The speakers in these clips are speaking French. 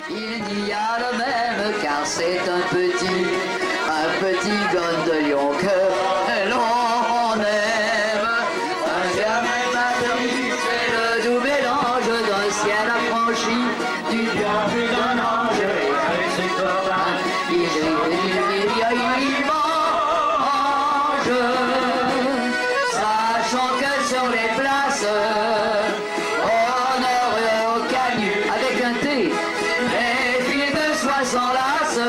Il n'y a le même car c'est un petit gondolion que l'on aime. Un gamin battu, c'est le doux mélange d'un ciel affranchi, du bien d'un ange et avec ses copains. Il mange, sachant que sur les places, on aurait au canut avec un thé. Les filles de soie s'enlacent,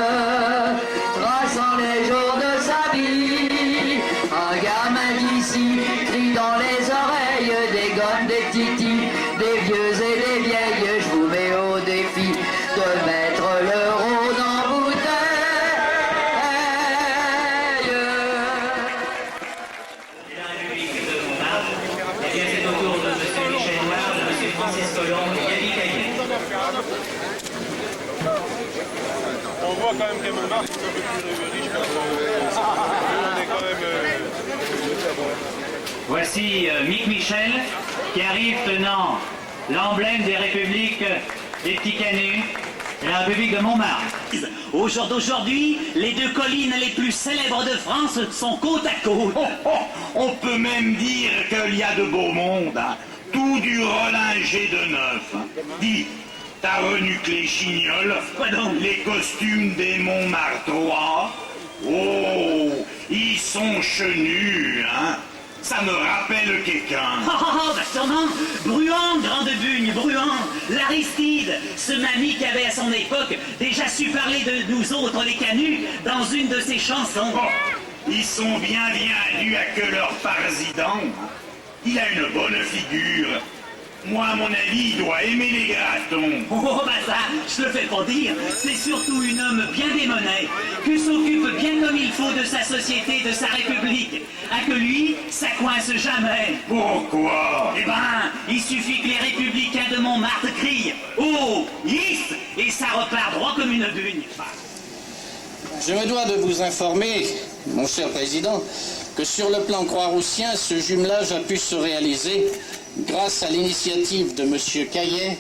traçant les jours de sa vie. Un gamin d'ici crie dans les oreilles des gommes, des titis, des vieux et des vieilles. Je vous mets au défi de mettre l'euro dans bouteille. Et la République de Montmartre, eh bien c'est au tour de M. Michel Noir, de M. Francis Colomb et Yannick Caillet. On voit quand même qu'à Montmartre, c'est un peu plus riche parce on est quand même... Voici Mick Michel qui arrive tenant l'emblème des républiques des petits canuts et la République de Montmartre. Au jour d'aujourd'hui, les deux collines les plus célèbres de France sont côte à côte. On peut même dire qu'il y a de beau monde, hein. Tout du relingé de neuf. Dis, t'as revu que les chignols, Quoi donc? les costumes des Montmartrois, oh, ils sont chenus, hein. Ça me rappelle quelqu'un. Bah sûrement, Bruant, Grande Bugne, Bruant, l'Aristide, ce mamie qui avait à son époque déjà su parler de nous autres les canuts dans une de ses chansons. Oh, ils sont bien dus à que leur président. Il a une bonne figure. Moi, à mon avis, il doit aimer les gratons. Oh bah ça, je le fais pas dire, c'est surtout un homme bien démonné, qui s'occupe bien comme il faut de sa société, de sa république, à que lui, ça coince jamais. Pourquoi? Eh ben, il suffit que les républicains de Montmartre crient « Oh, yes !» et ça repart droit comme une bugne. Je me dois de vous informer, mon cher président, que sur le plan croix-roussien, ce jumelage a pu se réaliser grâce à l'initiative de M. Caillet,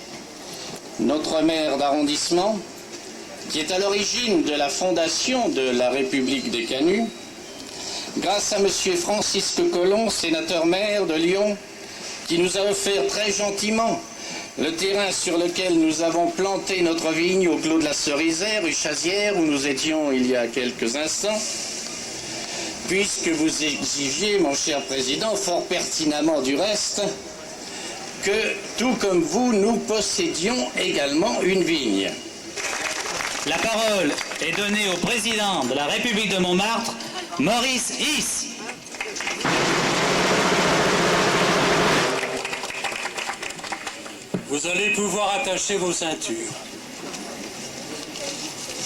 notre maire d'arrondissement, qui est à l'origine de la fondation de la République des Canuts, grâce à M. Francis Colomb, sénateur-maire de Lyon, qui nous a offert très gentiment le terrain sur lequel nous avons planté notre vigne au clos de la Cerisière, rue Chazière, où nous étions il y a quelques instants, puisque vous exigiez, mon cher président, fort pertinemment du reste, que, tout comme vous, nous possédions également une vigne. La parole est donnée au président de la République de Montmartre, Maurice Hisse. Vous allez pouvoir attacher vos ceintures.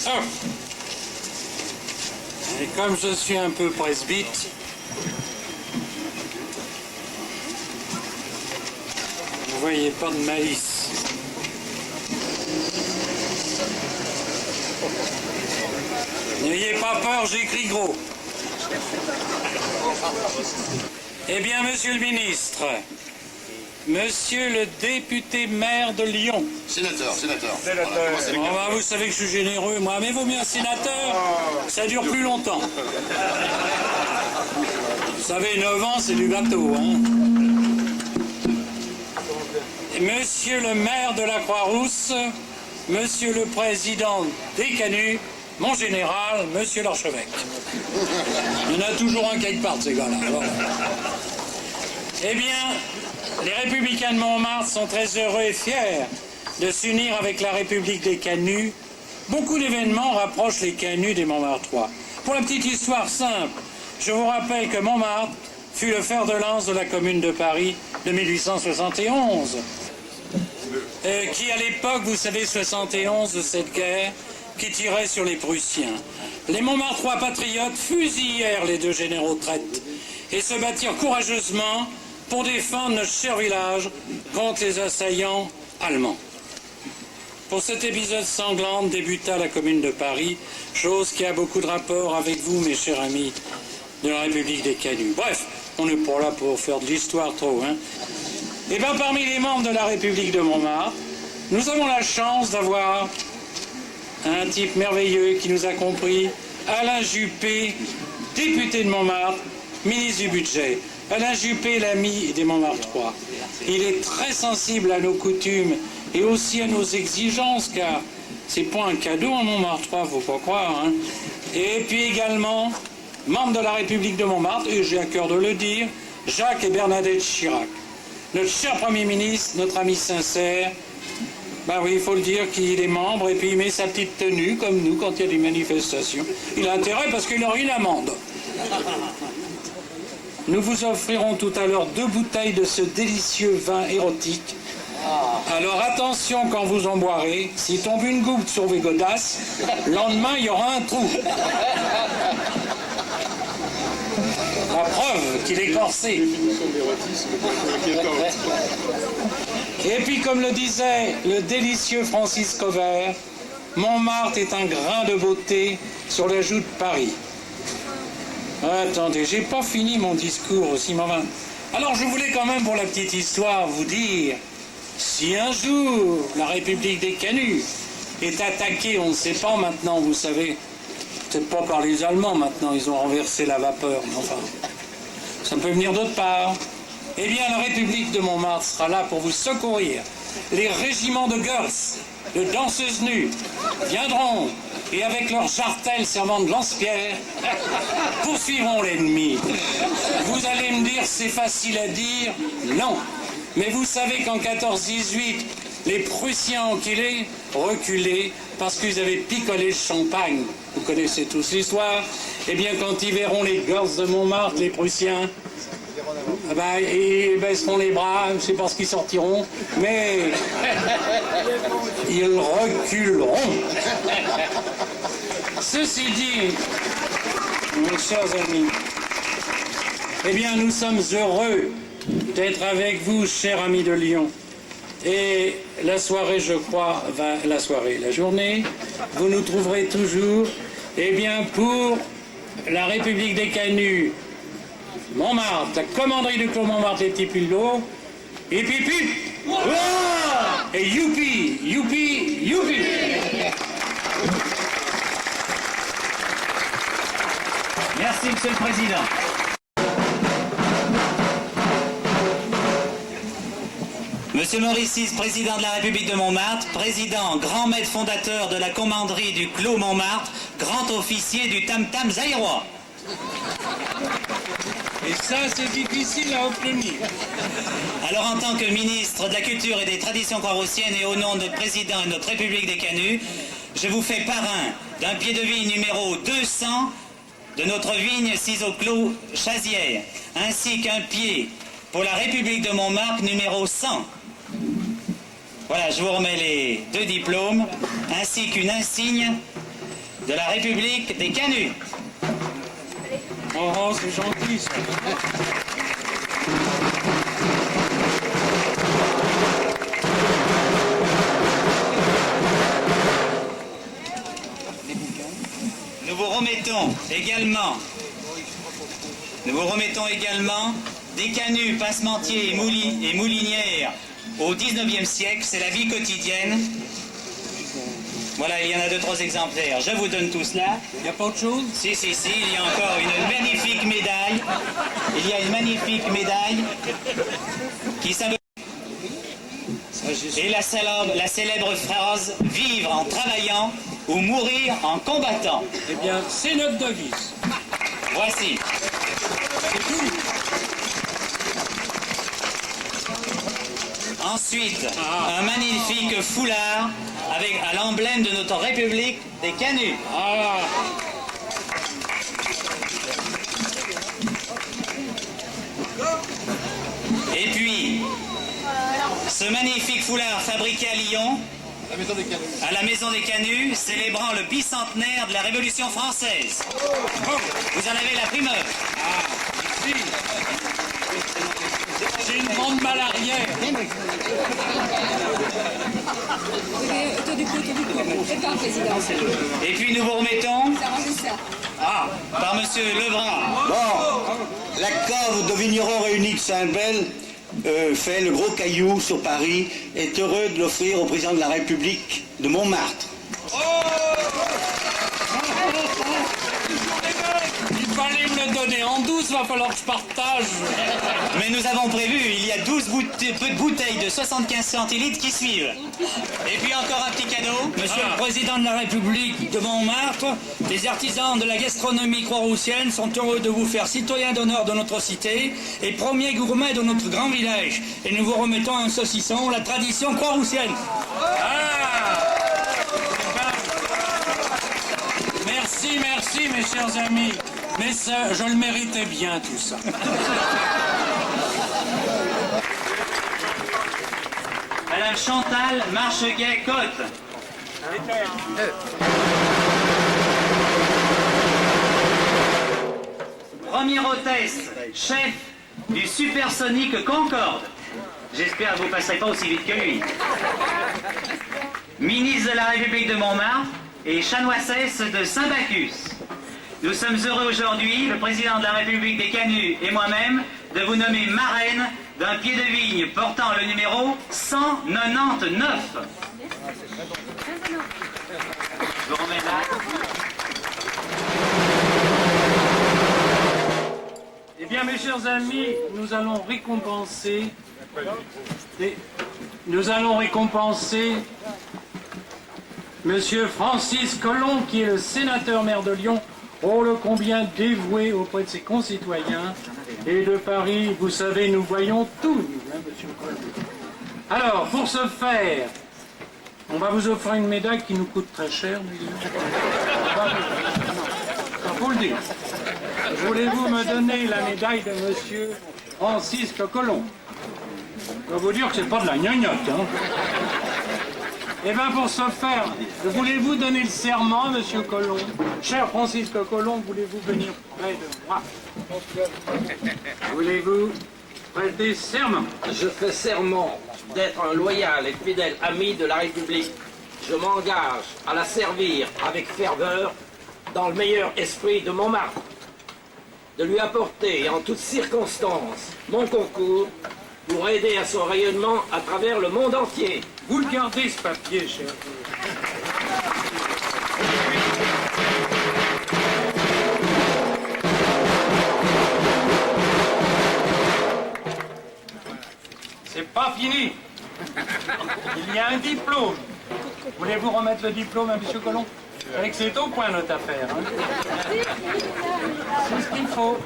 Ah. Et comme je suis un peu presbyte, vous voyez pas de malice. N'ayez pas peur, j'écris gros. Eh bien, monsieur le ministre, monsieur le député maire de Lyon. Sénateur. Bon, bah, vous savez que je suis généreux, moi, mais vaut mieux un sénateur, ça dure plus longtemps. Vous savez, 9 ans, c'est du gâteau, hein. Et monsieur le maire de la Croix-Rousse, monsieur le président des Canuts, mon général, monsieur l'archevêque. Il y en a toujours un quelque part, ces gars-là. Alors. Eh bien, les Républicains de Montmartre sont très heureux et fiers de s'unir avec la République des Canuts. Beaucoup d'événements rapprochent les Canuts des Montmartrois. Pour la petite histoire simple, je vous rappelle que Montmartre fut le fer de lance de la Commune de Paris de 1871. Qui à l'époque, vous savez, 71 de cette guerre, qui tirait sur les Prussiens. Les Montmartrois patriotes fusillèrent les deux généraux de traite et se battirent courageusement pour défendre notre cher village contre les assaillants allemands. Pour cet épisode sanglant débuta la Commune de Paris, chose qui a beaucoup de rapport avec vous, mes chers amis de la République des Canuts. Bref, on n'est pas là pour faire de l'histoire trop, hein. Et bien, parmi les membres de la République de Montmartre, nous avons la chance d'avoir un type merveilleux qui nous a compris, Alain Juppé, député de Montmartre, ministre du budget. Alain Juppé, l'ami des Montmartrois. Il est très sensible à nos coutumes et aussi à nos exigences, car c'est pas un cadeau à Montmartrois, faut pas croire. Hein. Et puis également, membre de la République de Montmartre, et j'ai à cœur de le dire, Jacques et Bernadette Chirac. Notre cher Premier ministre, notre ami sincère, ben oui, il faut le dire qu'il est membre et puis il met sa petite tenue, comme nous, quand il y a des manifestations. Il a intérêt parce qu'il aura une amende. Nous vous offrirons tout à l'heure 2 bouteilles de ce délicieux vin érotique. Alors attention quand vous en boirez, s'il tombe une goutte sur vos godasses, le lendemain il y aura un trou. La preuve qu'il est corsé. Et puis comme le disait le délicieux Francis Covert, Montmartre est un grain de beauté sur la joue de Paris. Attendez, j'ai pas fini mon discours aussi, maman. Alors je voulais quand même pour la petite histoire vous dire, si un jour la République des Canuts est attaquée, on ne sait pas maintenant, vous savez, peut-être pas par les Allemands maintenant, ils ont renversé la vapeur, mais enfin, ça peut venir d'autre part. Eh bien, la République de Montmartre sera là pour vous secourir. Les régiments de girls, de danseuses nues, viendront et avec leurs jartelles servant de lance-pierre, poursuivront l'ennemi. Vous allez me dire, c'est facile à dire, non. Mais vous savez qu'en 14-18, les Prussiens enculés, reculés, parce qu'ils avaient picolé le champagne. Vous connaissez tous l'histoire. Eh bien, quand ils verront les girls de Montmartre, les Prussiens, ils baisseront les bras, je ne sais pas ce qu'ils sortiront, mais ils reculeront. Ceci dit, mes chers amis, eh bien, nous sommes heureux d'être avec vous, chers amis de Lyon. Et la soirée, je crois, la journée, vous nous trouverez toujours, eh bien, pour la République des Canuts, Montmartre, la commanderie du Clos Montmartre, les petits Pullots, et pipi, et youpi, youpi, youpi. Merci, Monsieur le Président. Monsieur Maurice VI, président de la République de Montmartre, président, grand maître fondateur de la commanderie du Clos Montmartre, grand officier du tam-tam zaïrois. Et ça, c'est difficile à obtenir. Alors, en tant que ministre de la Culture et des Traditions croix-roussiennes et au nom de notre président et de notre République des Canuts, je vous fais parrain d'un pied de vigne numéro 200 de notre vigne Ciseaux-Clos Chazières, ainsi qu'un pied pour la République de Montmartre numéro 100. Voilà, je vous remets les 2 diplômes, ainsi qu'une insigne de la République des Canuts. Oh, c'est gentil, ça. Nous vous remettons également des canuts, passementiers et moulinières au 19e siècle, c'est la vie quotidienne. Voilà, il y en a 2-3 exemplaires. Je vous donne tout cela. Il n'y a pas autre chose? Si, il y a encore une magnifique médaille. Il y a une magnifique médaille qui symbolise. Et la célèbre phrase « Vivre en travaillant ou mourir en combattant ». Eh bien, c'est notre devise. Voici. C'est tout. Ensuite, un magnifique foulard à l'emblème de notre République des Canuts. Ah. Et puis, ce magnifique foulard fabriqué à Lyon, à la Maison des Canuts, célébrant le bicentenaire de la Révolution française. Vous en avez la primeur. Ah, si. J'ai une grande balle arrière. Et puis nous vous remettons par Monsieur Lebrun. Bon, la cave de vignerons réunis de Saint-Bel fait le gros caillou sur Paris, est heureux de l'offrir au président de la République de Montmartre. Oh! fallait me le donner en 12, va falloir que je partage. Mais nous avons prévu, il y a 12 bouteilles de 75 centilitres qui suivent. Et puis encore un petit cadeau. Monsieur le Président de la République de Montmartre, les artisans de la gastronomie croix-roussienne sont heureux de vous faire citoyen d'honneur de notre cité et premier gourmet de notre grand village. Et nous vous remettons un saucisson, la tradition croix-roussienne. Merci, mes chers amis. Mais ça, je le méritais bien, tout ça. Madame Chantal Marcheguet-Côte. Première hôtesse, chef du supersonique Concorde. J'espère que vous ne passerez pas aussi vite que lui. Ministre de la République de Montmartre et chanoissesse de Saint-Bacchus. Nous sommes heureux aujourd'hui, le président de la République des Canuts et moi-même, de vous nommer marraine d'un pied de vigne portant le numéro 199. Je vous remets là. Eh bien, mes chers amis, nous allons récompenser Monsieur Francis Collomb, qui est le sénateur maire de Lyon, oh le combien dévoué auprès de ses concitoyens. Et de Paris, vous savez, nous voyons tout, nous, hein, Monsieur Collomb. Alors, pour ce faire, on va vous offrir une médaille qui nous coûte très cher, il faut le dire. Voulez-vous me donner la médaille de Monsieur Francis Collomb? Je vais vous dire que c'est pas de la gnognotte, hein. Eh bien, pour ce faire, voulez-vous donner le serment, Monsieur Collomb? Cher Francis Collomb, voulez-vous venir près de moi? Voulez-vous prêter serment? Je fais serment d'être un loyal et fidèle ami de la République. Je m'engage à la servir avec ferveur dans le meilleur esprit de Montmartre, de lui apporter en toutes circonstances mon concours pour aider à son rayonnement à travers le monde entier. Vous le gardez, ce papier, cher. C'est pas fini. Il y a un diplôme. Voulez-vous remettre le diplôme à M. Collomb? Avec c'est au point notre affaire. Hein. C'est ce qu'il faut.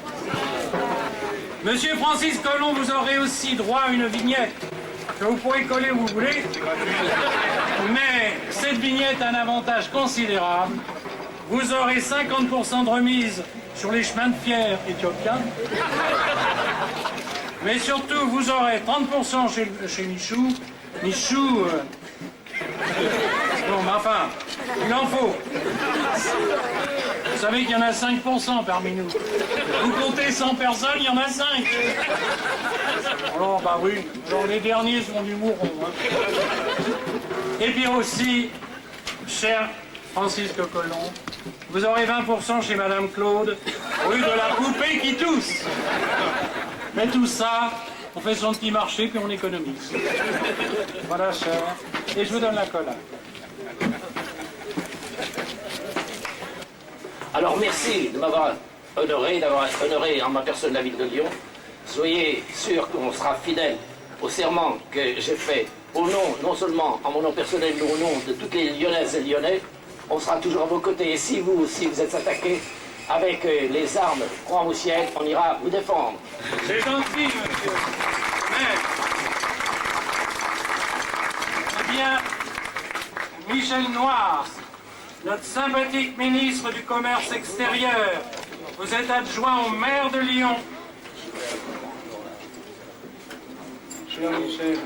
Monsieur Francis Collomb, vous aurez aussi droit à une vignette que vous pourrez coller où vous voulez. Mais cette vignette a un avantage considérable. Vous aurez 50% de remise sur les chemins de fer éthiopiens. Mais surtout, vous aurez 30% chez Michou. Michou... Bon, mais enfin, il en faut. Vous savez qu'il y en a 5% parmi nous. Vous comptez 100 personnes, il y en a 5. Alors, bah oui, genre les derniers sont du mouron. Hein. Et puis aussi, cher Francis Collomb, vous aurez 20% chez Madame Claude, rue de la Poupée qui tousse. Mais tout ça, on fait son petit marché puis on économise. Voilà, cher. Et je vous donne la collade. Alors merci de m'avoir honoré, d'avoir honoré en ma personne la ville de Lyon. Soyez sûr qu'on sera fidèle au serment que j'ai fait au nom, non seulement en mon nom personnel, mais au nom de toutes les Lyonnaises et Lyonnais. On sera toujours à vos côtés. Et si vous aussi vous êtes attaqués avec les armes croix-roussiennes, on ira vous défendre. C'est gentil, monsieur. Mais... Eh bien, Michel Noir, notre sympathique ministre du Commerce extérieur, vous êtes adjoint au maire de Lyon. Cher Michel.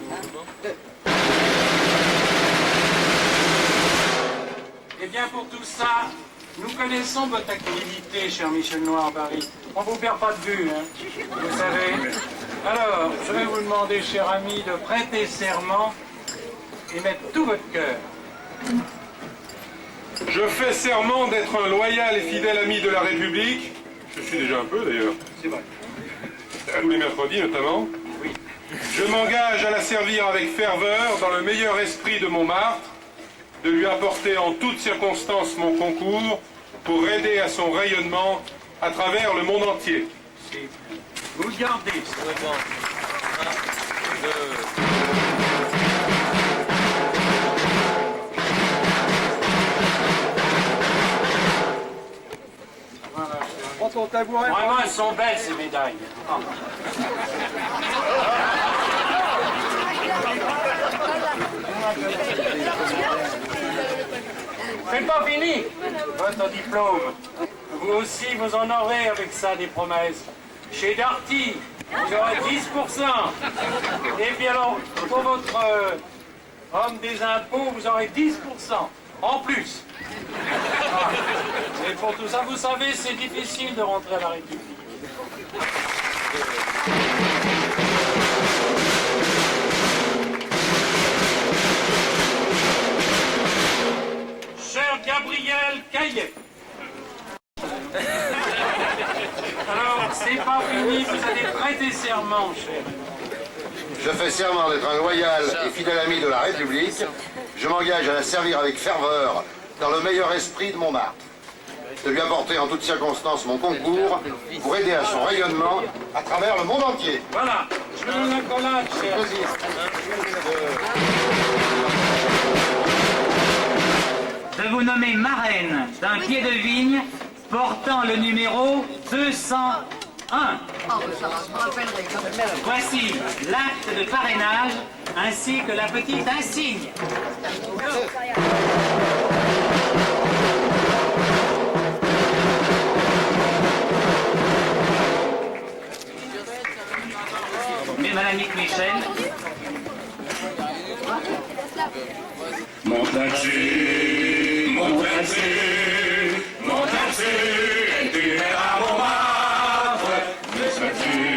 Eh bien, pour tout ça, nous connaissons votre activité, cher Michel Noir Paris. On ne vous perd pas de vue, hein, vous savez. Alors, je vais vous demander, cher ami, de prêter serment et mettre tout votre cœur. Je fais serment d'être un loyal et fidèle ami de la République. Je suis déjà un peu d'ailleurs. C'est vrai. Tous les mercredis notamment. Oui. Je m'engage à la servir avec ferveur dans le meilleur esprit de Montmartre, de lui apporter en toutes circonstances mon concours pour aider à son rayonnement à travers le monde entier. Vous le gardez, Prends ton tabouret. Vraiment, elles sont belles ces médailles. C'est pas fini, votre diplôme. Vous aussi, vous en aurez avec ça des promesses. Chez Darty, vous aurez 10%. Et puis alors, pour votre homme des impôts, vous aurez 10% en plus. Et pour tout ça, vous savez, c'est difficile de rentrer à la République. Cher Gabriel Caillet. Alors, c'est pas fini, vous allez prêter serment, cher. Je fais serment d'être un loyal et fidèle ami de la République. Je m'engage à la servir avec ferveur dans le meilleur esprit de Montmartre. De lui apporter en toutes circonstances mon concours pour aider à son rayonnement à travers le monde entier. Voilà, je veux une accolade, cher. De vous nommer marraine d'un pied de vigne portant le numéro 201. Voici l'acte de parrainage ainsi que la petite insigne. Mais Madame Michel. Monte là-dessus, monte là-dessus, monte là-dessus, et tu verras Montmartre. Monte là-dessus,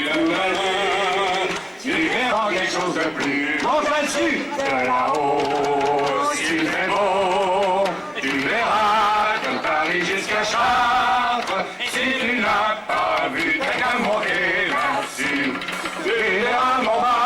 là-bas, tu verras quelque chose de plus. Monte là-dessus, de là-haut, si tu fais beau, tu verras comme Paris jusqu'à Chartres. Si tu n'as pas vu, t'as qu'à monter là-dessus, tu verras Montmartre.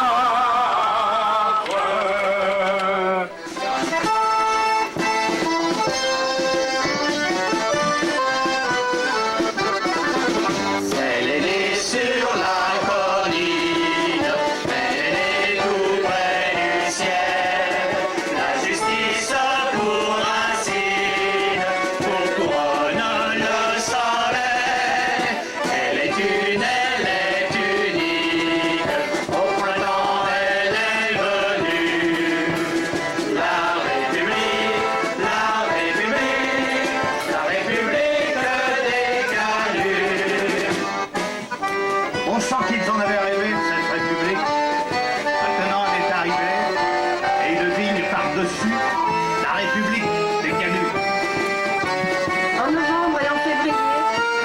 On sent qu'ils en avaient rêvé de cette République. Maintenant, elle est arrivée et de vigne par-dessus la République des Canuts. En novembre et en février,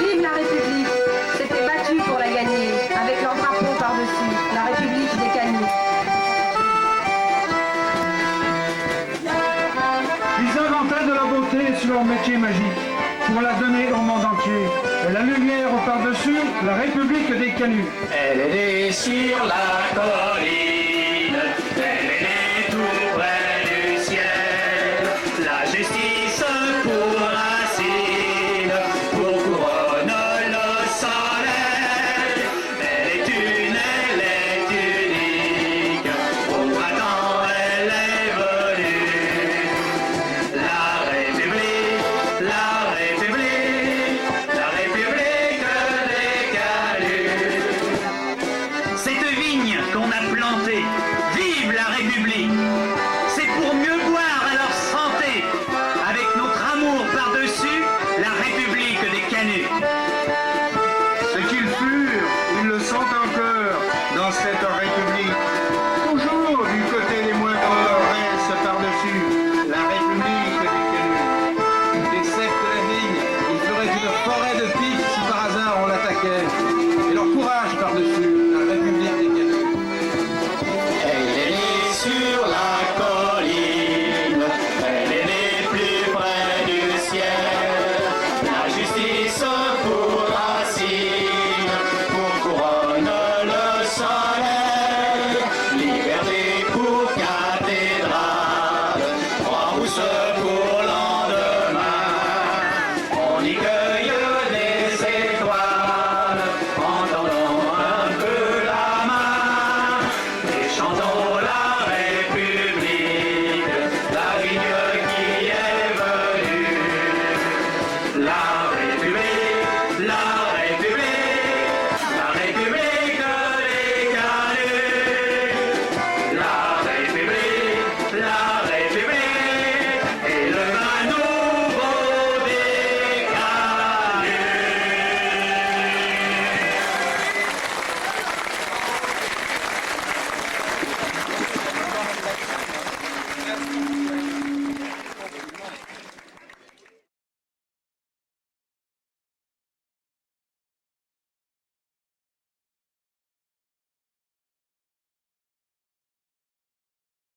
vive la République s'était battue pour la gagner, avec leur drapeau par-dessus, la République des Canuts. Ils inventaient de la beauté sur leur métier magique pour la donner au monde entier. Et la lumière au par-dessus, la République des Canuts. Elle est née sur la colline.